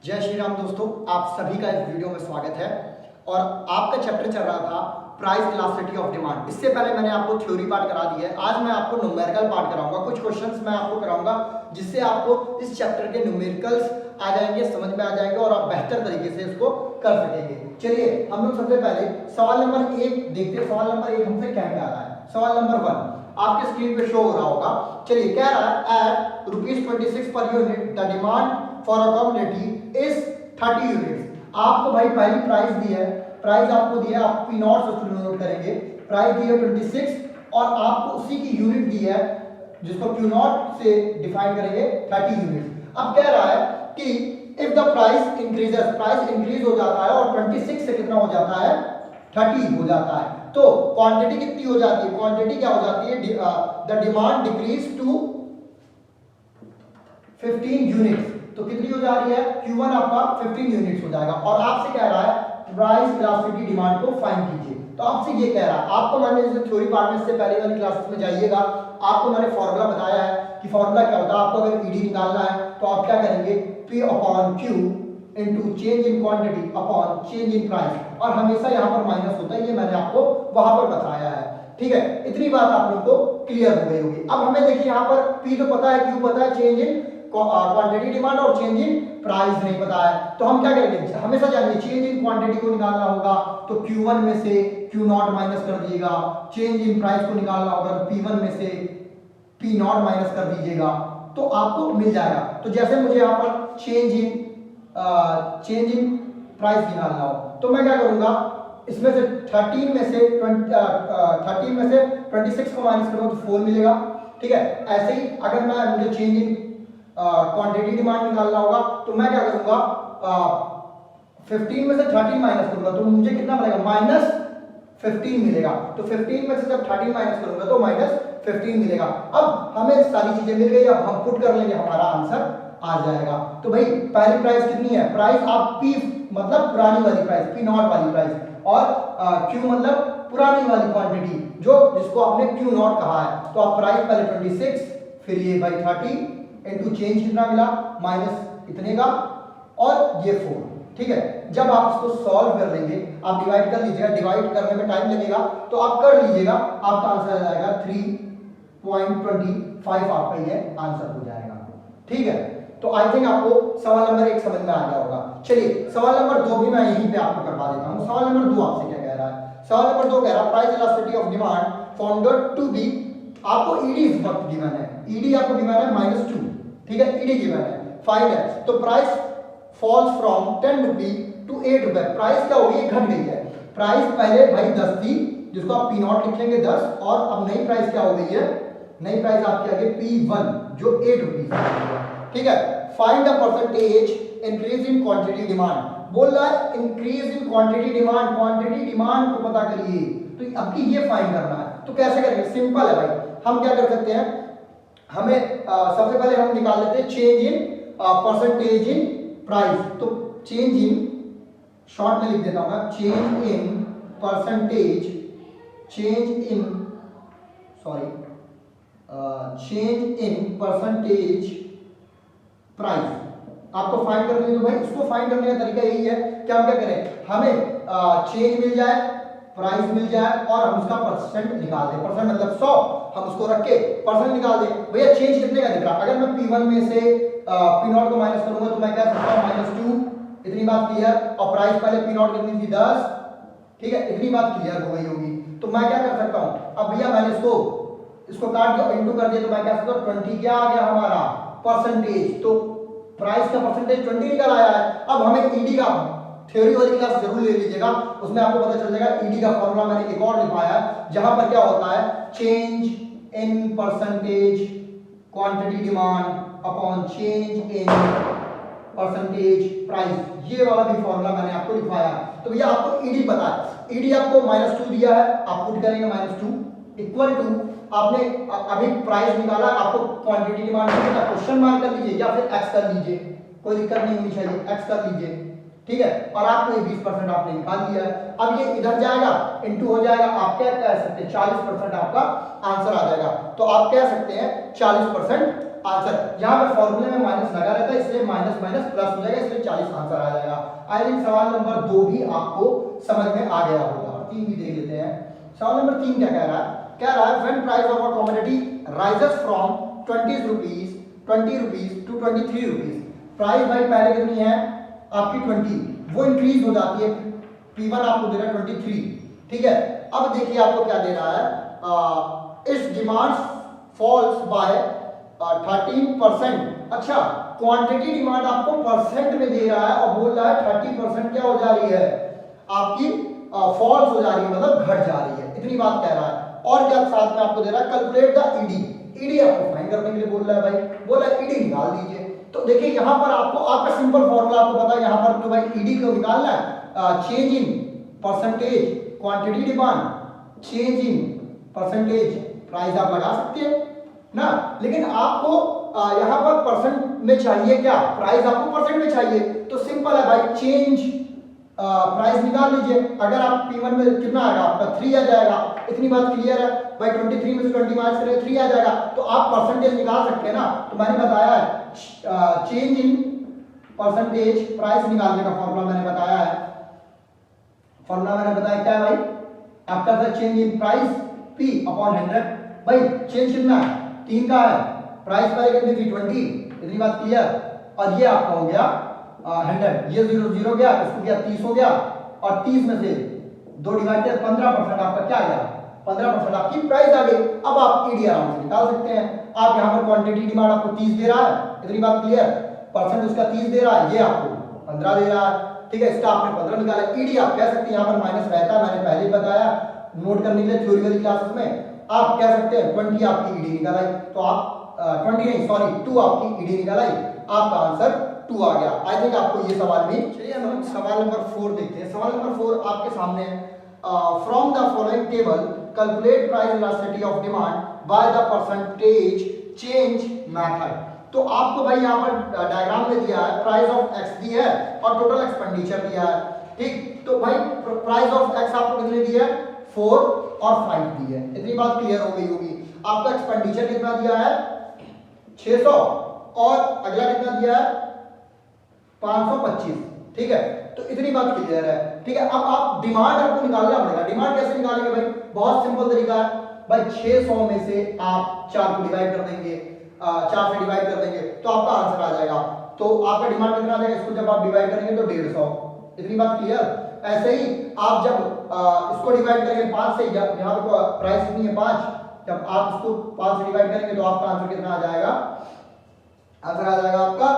जय श्री राम दोस्तों, आप सभी का इस वीडियो में स्वागत है। और आपका चैप्टर चल रहा था प्राइस इलास्टिसिटी ऑफ डिमांड। इससे पहले मैंने आपको थ्योरी पार्ट करा दी है। आज मैं आपको न्यूमेरिकल पार्ट कराऊंगा। कुछ क्वेश्चंस मैं आपको कराऊंगा जिससे आपको इस चैप्टर के न्यूमेरिकल्स आ जाएंगे, समझ में आ जाएंगे और आप बेहतर तरीके से इसको कर सकेंगे। चलिए हम लोग सबसे पहले सवाल नंबर 1 देखते हैं। सवाल नंबर 1 हमसे क्या कह रहा है। सवाल नंबर 1 आपके स्क्रीन पे शो हो रहा होगा। चलिए कह रहा है at ₹26 per unit the demand for a community is 30 units. आपको भाई पहली प्राइस दी है, प्राइस आपको दी है, आप पी नॉट से नोट करेंगे। प्राइस दी है 26 और आपको उसी की यूनिट दी है जिसको क्यू नॉट से डिफाइन करेंगे 30 यूनिट्स। अब कह रहा है कि if the price increases, price increase हो जाता है और 26 से कितना हो जाता है 30 हो जाता है, तो क्वांटिटी कितनी हो जाती है? क्वांटिटी क्या हो जाती है? The demand decrease to 15 units. तो कितनी हो जा रही है? Q1 आपका 15 यूनिट्स हो जाएगा। और आपसे कह रहा है प्राइस इलास्टिसिटी डिमांड को फाइंड कीजिए। तो आपसे ये कह रहा है, आपको मैंने जैसे थ्योरी पार्ट में से पहले वाली क्लासेस में जाइएगा, आपको मैंने फॉर्मूला बताया है कि फॉर्मूला क्या होता है। आपको अगर ईडी निकालना है तो आप क्या करेंगे? P upon Q into change in quantity upon change in price. और हमेशा यहाँ पर माइनस होता है, ये मैंने आपको वहां पर बताया है। ठीक है, इतनी बात आप लोग को क्लियर हो गई होगी। अब हमें देखिए यहाँ पर P तो पता है, Q पता है, चेंज इन क्वांटिटी डिमांड और चेंज इन प्राइस नहीं पता है। तो हम क्या करेंगे? हमेशा जानिए चेंज इन क्वांटिटी को निकालना होगा तो Q1 में से Q0 माइनस कर दीजिएगा। चेंज इन प्राइस को निकालना होगा तो P1 में से P0 माइनस कर दीजिएगा, तो आपको मिल जाएगा। तो जैसे मुझे यहाँ पर चेंज इन प्राइस निकालना हो तो मैं क्या करूंगा? इसमें से 13 में से 26 को माइनस करूंगा तो 4 मिलेगा। ठीक है, ऐसे ही अगर मुझे चेंज इन क्वांटिटी डिमांड निकालना होगा तो मैं क्या करूंगा? 15 में से 13 माइनस करूंगा तो मुझे कितना मिलेगा? -15 मिलेगा। तो 15 में से जब 13 माइनस करूंगा तो -15 मिलेगा। अब हमें सारी चीजें मिल गई, अब हम पुट कर लेंगे, हमारा आंसर आ जाएगा। तो भाई पहली प्राइस कितनी है? प्राइस आप P मतलब पुरानी वाली प्राइस, P नॉट वाली प्राइस, और Q मतलब पुरानी वाली क्वांटिटी जो जिसको आपने Q नॉट कहा है। तो आप प्राइस पहले 26 फिर ये बाई 30 इनटू चेंज कितना मिला? माइनस इतने का और ये 4। ठीक है, जब आप इसको सॉल्व कर लेंगे, आप डिवाइड कर लीजिएगा, डिवाइड करने में टाइम लगेगा तो आप कर लीजिएगा, आपका आंसर आ जाएगा 3.25 आपका ये आंसर हो जाएगा। ठीक है, तो आई थिंक आपको सवाल नंबर 1 समझ में आ गया होगा। चलिए सवाल नंबर 2 भी मैं यहीं पे आपको करवा देता हूं। सवाल नंबर 2 आपसे क्या कह रहा है? सवाल नंबर 2 कह रहा है price elasticity of demand found to be, आपको ईडी इस वक्त गिवन है, ईडी आपको गिवन है -2। ठीक है, ईडी गिवन है, फाइंड है। तो price falls from 10 rupee to 8 रुपए। प्राइस क्या हो गई? घट गई है। प्राइस पहले भाई 10 थी, जिसको आप P नॉट लिखेंगे 10, और अब नई प्राइस क्या हो गई है? नई प्राइस आपकी आ गई P1 जो 8 रुपीज है। ठीक है, find the percentage increase in quantity demand. बोल रहा है increase in quantity demand, quantity demand को पता करिए। तो अब ये फाइंड करना है, तो कैसे करेंगे? सिंपल है भाई, हम क्या कर सकते हैं? हमें सबसे पहले हम निकाल लेते हैं change in percentage in price. तो चेंज इन, शॉर्ट में लिख देता हूं मैं, change in percentage, change in percentage price आपको फाइंड करनी है। तो भाई उसको फाइंड करने का तरीका यही है कि हम क्या करें? हमें चेंज मिल जाए, प्राइस मिल जाए और हम उसका परसेंट निकाल दें। परसेंट मतलब 100, हम उसको रख के परसेंट निकाल दें। भैया चेंज कितने का दिख रहा है? अगर मैं P1 में से P नॉट को माइनस करूंगा तो मैं क्या सकता हूं? -2। इतनी बात क्लियर। और प्राइस पहले P नॉट कितनी थी? 10। ठीक है, इतनी बात क्लियर हो गई होगी। तो मैं क्या कर सकता हूं? अब भैया मैंने इसको काट दिया, इंटू कर दिया, तो मैं क्या सकता हूं? 20 क्या आ गया हमारा? परसेंटेज। तो प्राइस का परसेंटेज 20 निकल आया है। अब हमें ईडी का, थ्योरी वाली क्लास जरूर ले लीजिएगा, उसमें आपको पता चल जाएगा। ईडी का फॉर्मूला मैंने एक और लिखवाया है, जहां पर क्या होता है? Change in percentage quantity demand upon change in percentage price. ये वाला भी फॉर्मूला मैंने आपको लिखवाया है। तो भैया आपको ईडी पता है, ईडी आपको -2 दिया है, आप पुट करेंगे -2 इक्वल टू, आपने अभी प्राइस निकाला, आपको क्वांटिटी डिमांड का क्वेश्चन मार्क कर लीजिए या फिर एक्स कर लीजिए, कोई दिक्कत नहीं होनी चाहिए, एक्स कर लीजिए। ठीक है, और आपको ये 20% आपने निकाल दिया है। अब ये इधर जाएगा, इनटू हो जाएगा, आप क्या कह सकते हैं? 40% आपका आंसर आ जाएगा। तो आप कह सकते हैं 40% आंसर। यहाँ पे फॉर्मूले में माइनस लगा रहता है, इसलिए माइनस माइनस प्लस हो जाएगा, इसलिए 40 आंसर आ जाएगा। आई थिंक सवाल नंबर 2 भी आपको समझ में आ गया होगा। और 3 भी देख लेते हैं। सवाल नंबर 3 क्या कह रहा है? कह रहा है when price of a commodity rises from 20 rupees to 23 rupees. Price भाई पहले कितनी है आपकी 20, वो इंक्रीज हो जाती है, P1 आपको दे रहा है 23, ठीक है। अब देखिए आपको क्या दे रहा है, इस डिमांड फॉल्स बाय 13%। अच्छा, क्वांटिटी डिमांड आपको परसेंट में दे रहा है और बोल रहा है 30% क्या हो जा रही है आपकी, फॉल्स हो जा रही है, मतलब घट जा रही है, इतनी बात कह रहा है। और क्या साथ में आपको दे रहा है, कैलकुलेट द ईडी। ईडी आपको फाइंड करने के लिए बोल रहा है भाई, बोल रहा है ईडी निकाल दीजिए। तो देखिए यहां पर आपको आपका सिंपल फॉर्मूला आपको पता है, यहां पर तो भाई ईडी को निकालना है, change in percentage quantity demand, change in percentage price आप लगा सकते हैं ना, लेकिन आपको यहां पर परसेंट में चाहिए क्या, प्राइस आपको परसेंट में चाहिए। तो सिंपल है भाई, चेंज प्राइस निकाल लीजिए। अगर आप P1 में कितना आएगा आपका 3 आ जाएगा, इतनी बात क्लियर है भाई। 23 में से 20 माइनस करें 3 आ जाएगा, तो आप परसेंटेज निकाल सकते हैं ना। तो मैंने बताया है चेंज इन परसेंटेज प्राइस निकालने का फॉर्मूला मैंने बताया है। फॉर्मूला मैंने बताया क्या है भाई आपका, था change in price P upon 100। भाई चेंज कितना है 3 का है, प्राइस पहले कितनी थी 20, इतनी बात क्लियर। और ये आपका हो गया 100, ये 0 0 गया, इसको गया 30 हो गया, और 30 में से 2 डिवाइडेड 15% आपका क्या गया, 15% आपकी प्राइस आ गई। अब आप ईडी आराम से निकाल सकते हैं। आप यहाँ पर क्वांटिटी डिमांड आपको 30 दे रहा है, इतनी बात क्लियर, परसेंट उसका 30 दे रहा है, ये आपको 15 दे रहा है, ठीक है। इसका आपने 15 निकाला। ईडी आप कह सकते हैं, यहाँ पर माइनस रहता है, मैंने पहले ही बताया, नोट करने के लिए थ्योरी वाली क्लासेस में आप कह सकते हैं 20 आपकी ईडी निकाल आई, तो आप 20 नहीं सॉरी 2 आपकी ईडी निकाल आई, आपका आंसर 2 आ गया। आई थिंक आपको ये सवाल भी। चलिए हम सवाल नंबर 4 देखते हैं। सवाल नंबर 4 आपके सामने है, from the following table calculate price elasticity of demand by the percentage change method. तो आपको भाई यहाँ पर डायग्राम में दिया है, प्राइस ऑफ एक्स दी है और टोटल एक्सपेंडिचर दिया है, ठीक। तो भाई प्राइस ऑफ एक्स आपको कितने दिया है, 4 और 5 दी है, इतनी बात क्लियर हो गई होगी। आपका एक्सपेंडिचर कितना दिया है 600, और अगला कितना दिया है 525, ठीक है। तो इतनी बात क्लियर है, ठीक है। अब आप डिमांड आपको निकालना पड़ेगा। डिमांड कैसे निकालेंगे भाई, बहुत सिंपल तरीका है भाई, 600 में से आप 4 को डिवाइड कर देंगे, 4 से डिवाइड कर देंगे तो आपका आंसर आ जाएगा। तो आपका डिमांड कितना आ जाएगा, इसको जब आप डिवाइड करेंगे तो 150, इतनी बात क्लियर। ऐसे ही आप जब इसको डिवाइड करेंगे 5 से, यहाँ पर प्राइस कितनी है 5, जब आप इसको 5 से डिवाइड करेंगे तो आपका आंसर कितना आ जाएगा, आंसर आ जाएगा आपका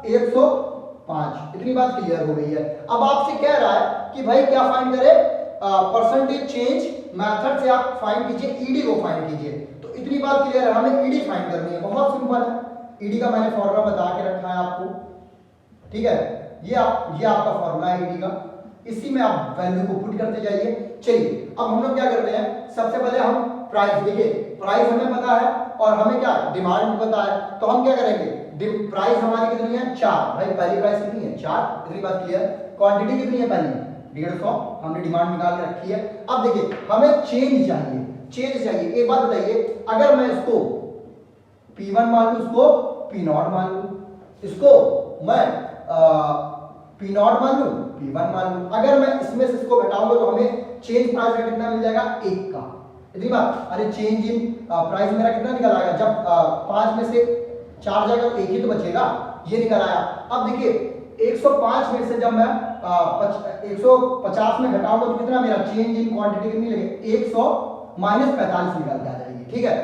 105, इतनी बात क्लियर हो गई है। अब आपसे कह रहा है कि भाई क्या फाइंड करें, परसेंटेज चेंज मेथड से आप फाइंड कीजिए, ईडी को फाइंड कीजिए। तो इतनी बात क्लियर है, हमें ईडी फाइंड करनी है, बहुत सिंपल है। ईडी का मैंने फॉर्मूला बता के रखा है आपको, ठीक है। ये आपका फॉर्मूला है ईडी का, इसी में आप वैल्यू को पुट करते जाइए। चलिए अब हम लोग क्या करते हैं, सबसे पहले हम प्राइस, देखिए प्राइस हमें पता है और हमें क्या डिमांड भी पता है, तो हम क्या करेंगे, प्राइस हमारी कितनी है 4, भाई पहली प्राइस कितनी है 4, इतनी बात क्लियर। क्वांटिटी कितनी है पहली 150, हमने डिमांड निकाल के रखी है। अब देखिए हमें चेंज चाहिए, चेंज चाहिए। एक बात बताइए, अगर मैं इसको P1 मान लूं, इसको P0 मान लूं, इसको मैं P0 मान लूं, P1 मान लूं, अगर मैं इसमें से इसको घटाऊंगा तो हमें चेंज प्राइस का कितना मिल जाएगा 1 का, इतनी बात। अरे चेंज इन प्राइस मेरा कितना निकल आएगा, जब 5 में से 4 जाएगा तो 1 ही तो बचेगा, ये निकल आया। अब देखिए 105 में से जब मैं 150 में घटाऊंगा तो कितना मेरा चेंज इन क्वांटिटी कितनी लगेगी, 100 माइनस 45 निकल के आ जाएगी, ठीक है।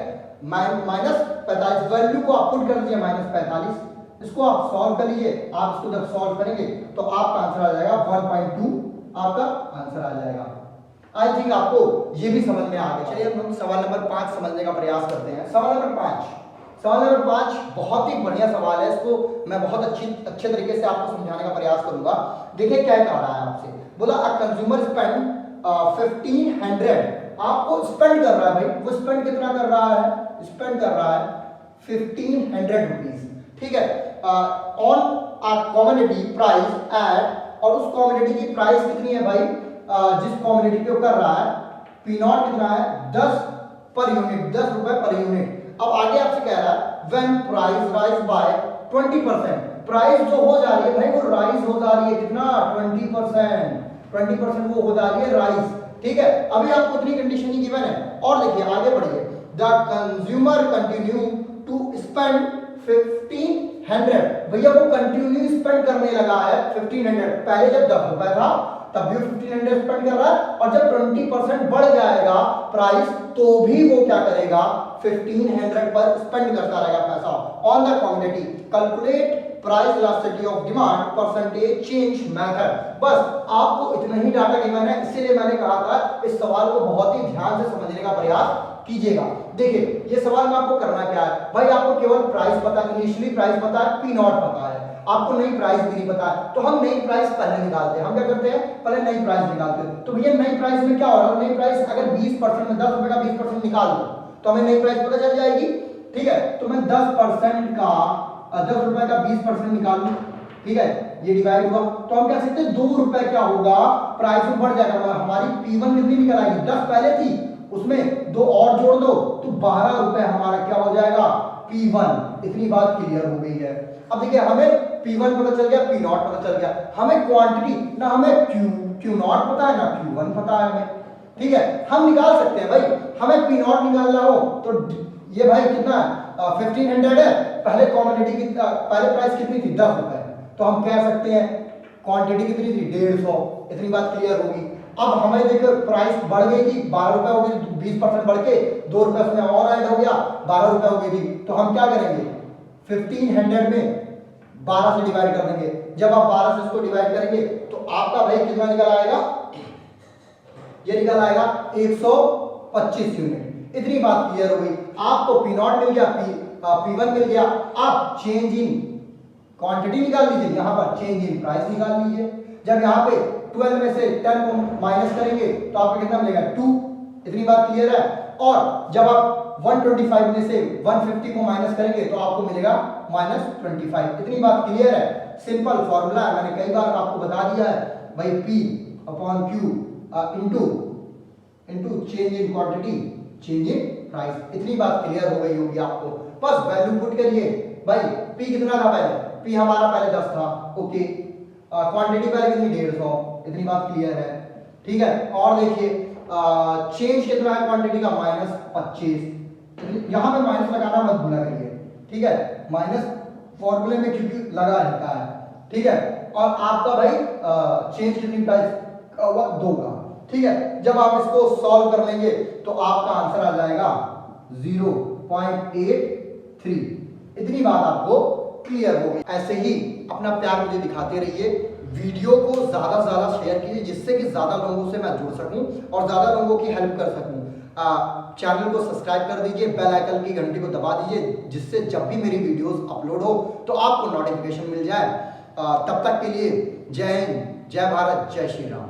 माइनस 45 वैल्यू को आप पुट कर दीजिए -45, इसको आप सॉल्व कर लीजिए। आप इसको जब सॉल्व करेंगे तो आपका आंसर आ जाएगा 1.2, आपका आंसर आ जाएगा। आई थिंक आपको ये भी समझ में आ गया। चलिए हम सवाल नंबर 5 समझने का प्रयास करते हैं। सवाल नंबर 5 बहुत ही बढ़िया सवाल है, इसको मैं बहुत अच्छे तरीके से आपको समझाने का प्रयास करूंगा। देखिए क्या कह रहा है आपसे, बोला अ कंज्यूमर स्पेंड 1500, आपको स्पेंड कर रहा है भाई, वो स्पेंड कितना कर रहा है, स्पेंड कर रहा है 1500 रुपीज, ठीक है, on a commodity price at, और उस कमोडिटी की प्राइस कितनी है भाई, जिस कमोडिटी पे कर रहा है P0 कितना है 10 पर यूनिट, 10 रुपए पर यूनिट। अब आगे आपसे कह रहा है when price rise by 20%। Price जो हो जा रही है भाई वो राइज हो जा रही है कितना 20% वो हो जा रही है राइज। ठीक है, अभी आपको इतनी कंडीशन ही गिवन है। और देखिए आगे बढ़िए, the consumer continue to spend 1500। भैया वो कंटिन्यू स्पेंड करने लगा है 1500। पहले जब 10 रुपए था तब भी 1500 स्पेंड कर रहा है, और जब 20% बढ़ जाएगा प्राइस तो भी वो क्या करेगा 1500 पर स्पेंड करता रहेगा पैसा on the commodity. Calculate price elasticity of demand percentage change method. बस आपको इतना ही डाटा गिवन है, इसीलिए मैंने कहा था इस सवाल को बहुत ही ध्यान से समझने का प्रयास कीजिएगा। देखिए ये सवाल में आपको करना क्या है भाई, आपको केवल प्राइस पता, इनिशियली प्राइस पता है, पी नॉट पता है, आपको नई प्राइस भी नहीं पता है। तो हम नई प्राइस पहले निकालते हैं। हम क्या करते हैं, पहले नई प्राइस निकालते हैं। तो भैया नई प्राइस में क्या हो रहा है, नई प्राइस अगर 20% में 10 रुपए का 20% निकाल दो तो हमें नई प्राइस पता चल जाएगी। ठीक है, तो मैं 10% का 10 रुपए का 20% निकालूं, ठीक है, ये डिवाइड हुआ तो हम कह सकते हैं 2 रुपए क्या होगा प्राइस में बढ़ जाएगा। हमारी P1 कितनी निकल आएगी, 10 पहले थी, उसमें 2 और जोड़ दो तो 12 रुपए हमारा क्या हो जाएगा P1। इतनी बात क्लियर हो गई है। अब देखिए हमें P1 पता चल गया, P नॉट पता चल गया, हमें क्वांटिटी ना, हमें Q नॉट पता है ना Q1 पता है हमें। ठीक है, हम निकाल सकते हैं भाई, हमें P नॉट निकालना हो तो ये भाई कितना 1500 है, पहले कमोडिटी की पहले प्राइस कितनी थी 10 रुपए, तो हम कह सकते हैं क्वांटिटी कितनी थी 150। इतनी बात क्लियर होगी। अब हमें देखो प्राइस बढ़ गई थी 12 रुपए हो गई, 20% बढ़ के 2 रुपए उसमें और ऐड हो गया, 12 रुपए हो गई थी। तो हम क्या करेंगे 1500 में 12 से डिवाइड कर देंगे। जब आप 12 से इसको डिवाइड करेंगे तो आपका भाई कितना निकल आएगा, ये निकल आएगा 125 यूनिट। इतनी बात क्लियर हो गई। आपको P नॉट मिल गया, P1 मिल गया। आप चेंज इन क्वांटिटी निकाल लीजिए, यहां पर चेंज इन प्राइस निकाल लीजिए। जब यहां पे 12 में से 10 को माइनस करेंगे तो आपको कितना मिलेगा 2। इतनी बात क्लियर है। और जब आप 125 में से 150 को माइनस करेंगे तो आपको मिलेगा -25। इतनी बात क्लियर है। सिंपल फॉर्मूला है, मैंने कई बार आपको बता दिया है भाई, P/Q into change in quantity change in price. इतनी बात क्लियर हो गई होगी आपको। बस वैल्यू पुट करिए भाई, P कितना था पहले, P हमारा पहले 10 था, ओके, क्वांटिटी पहले कितनी 150। इतनी बात क्लियर है। ठीक है, और देखिए चेंज कितना है क्वांटिटी का -25। यहां पे माइनस लगाना मत भूला करिए, ठीक है, माइनस फॉर्मूले में क्योंकि लगा रहता है। ठीक है, और आपका भाई चेंज कितनी प्राइस हुआ 2 का। ठीक है, जब आप इसको सॉल्व कर लेंगे तो आपका आंसर आ जाएगा 0.83। इतनी बात आपको क्लियर हो गई। ऐसे ही अपना प्यार मुझे दिखाते रहिए, वीडियो को ज्यादा से ज्यादा शेयर कीजिए जिससे कि ज्यादा लोगों से मैं जुड़ सकूं और ज्यादा लोगों की हेल्प कर सकूं। चैनल को सब्सक्राइब कर दीजिए, बेल आइकन की घंटी को दबा दीजिए जिससे जब भी मेरी वीडियोस अपलोड हो तो आपको नोटिफिकेशन मिल जाए। तब तक के लिए जय हिंद, जय भारत, जय श्री राम।